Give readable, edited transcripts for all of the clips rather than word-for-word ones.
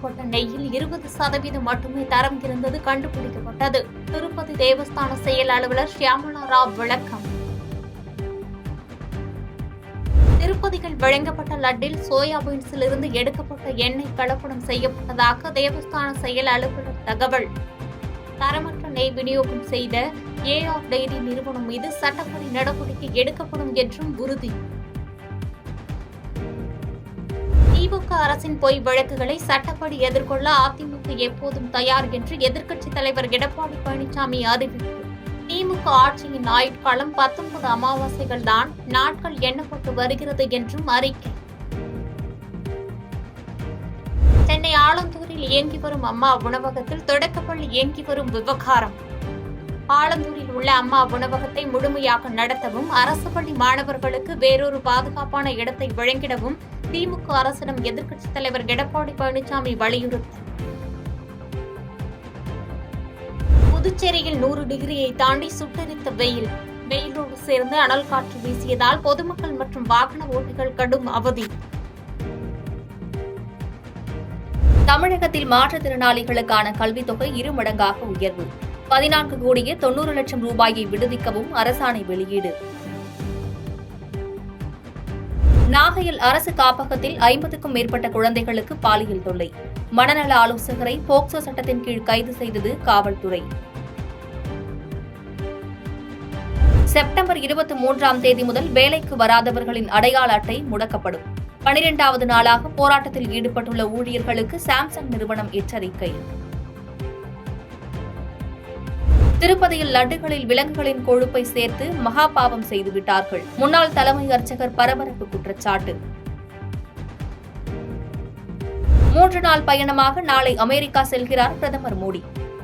கொடுக்கப்பட்ட நெய்யில் 20% மட்டுமே தரம் இருந்தது கண்டுபிடிக்கப்பட்டது. திருப்பதி தேவஸ்தான செயல் அலுவலர் ஷியாமலா ராவ் விளக்கம். திருப்பதியில் வழங்கப்பட்ட லட்டில் சோயாபீன்ஸில் இருந்து எடுக்கப்பட்ட எண்ணெய் கலப்படம் செய்யப்பட்டதாக தேவஸ்தான செயல் அலுவலர் தகவல். தரமற்ற நெய் விநியோகம் செய்த ஏஆர் டெய்ரி நிறுவனம் மீது சட்டப்படி நடவடிக்கை எடுக்கப்படும் என்றும் உறுதி. திமுக அரசின் பொய் வழக்குகளை சட்டப்படி எதிர்கொள்ள அதிமுக எப்போதும் தயார் என்று எதிர்க்கட்சித் தலைவர் எடப்பாடி பழனிசாமி அறிவிப்பு. திமுக ஆட்சியின் ஆயுட்காலம் 19 அமாவாசைகள் தான், நாட்கள் எண்ணப்பட்டு வருகிறது என்றும் அறிக்கை. சென்னை ஆலந்தூரில் இயங்கி வரும் அம்மா உணவகத்தில் தொடக்கப்பள்ளி இயங்கி வரும் விவகாரம். ஆலந்தூரில் உள்ள அம்மா உணவகத்தை முழுமையாக நடத்தவும், அரசு பள்ளி மாணவர்களுக்கு வேறொரு பாதுகாப்பான இடத்தை வழங்கிடவும் திமுக அரசிடம் எதிர்க்கட்சித் தலைவர் எடப்பாடி பழனிசாமி வலியுறுத்தல். புதுச்சேரியில் 100 டிகிரியை தாண்டி சுட்டெரித்த வெயில். வெயிலோடு சேர்ந்து அனல் காற்று வீசியதால் பொதுமக்கள் மற்றும் வாகன ஓட்டிகள் கடும் அவதி. தமிழகத்தில் மாற்றுத்திறனாளிகளுக்கான கல்வித் தொகை 2 மடங்காக உயர்வு. 14,90,00,000 ரூபாயை விடுவிக்கவும் அரசாணை வெளியீடு. நாகையில் அரசு காப்பகத்தில் 50க்கும் மேற்பட்ட குழந்தைகளுக்கு பாலியல் தொல்லை. மனநல ஆலோசகரை போக்சோ சட்டத்தின் கீழ் கைது செய்தது காவல்துறை. செப்டம்பர் 23ஆம் தேதி முதல் வேலைக்கு வராதவர்களின் அடையாள அட்டை முடக்கப்படும். 12வது நாளாக போராட்டத்தில் ஈடுபட்டுள்ள ஊழியர்களுக்கு சாம்சங் நிறுவனம் எச்சரிக்கை. திருப்பதியில் லட்டுகளில் விலங்குகளின் கொழுப்பை சேர்த்து மகா பாவம் செய்துவிட்டார்கள். முன்னாள் தலைமை அர்ச்சகர் பரபரப்பு குற்றச்சாட்டு. 3 நாள் பயணமாக நாளை அமெரிக்கா செல்கிறார் பிரதமர் மோடி.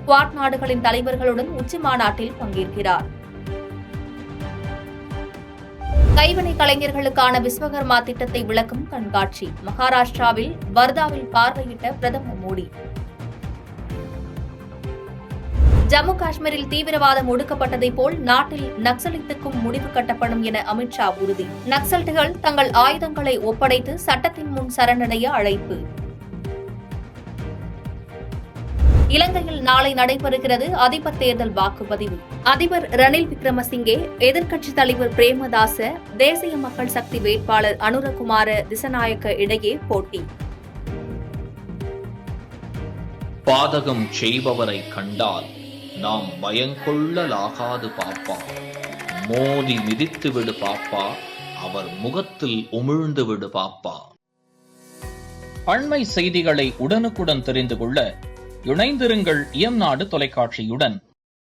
குவாட் நாடுகளின் தலைவர்களுடன் உச்சி மாநாட்டில் பங்கேற்கிறார். கைவினை கலைஞர்களுக்கான விஸ்வகர்மா திட்டத்தை விளக்கும் கண்காட்சி. மகாராஷ்டிராவில் வர்தாவில் பார்வையிட்ட பிரதமர் மோடி. ஜம்மு காஷ்மீரில் தீவிரவாதம் ஒடுக்கப்பட்டதை போல் நாட்டில் நக்சலைட்டுக்கும் முடிவு கட்டப்படும் என அமித்ஷா உறுதி. நக்சலைட்டுகள் தங்கள் ஆயுதங்களை ஒப்படைத்து சட்டத்தின் முன் சரணடைய அழைப்பு. இலங்கையில் நாளை நடைபெறுகிறது அதிபர் தேர்தல் வாக்குப்பதிவு. அதிபர் ரணில் விக்ரமசிங்கே, எதிர்க்கட்சித் தலைவர் பிரேமதாச, தேசிய மக்கள் சக்தி வேட்பாளர் அனுரகுமார திசநாயக்க இடையே போட்டி. பாதகம் செய்பவரை கண்டால் நாம் பயங்கொள்ளலாகாது பாப்பா. மோதி மிதித்து விடு பாப்பா, அவர் முகத்தில் உமிழ்ந்து விடு பாப்பா. அண்மை செய்திகளை உடனுக்குடன் தெரிந்து கொள்ள இணைந்திருங்கள் இயம்நாடு தொலைக்காட்சியுடன்.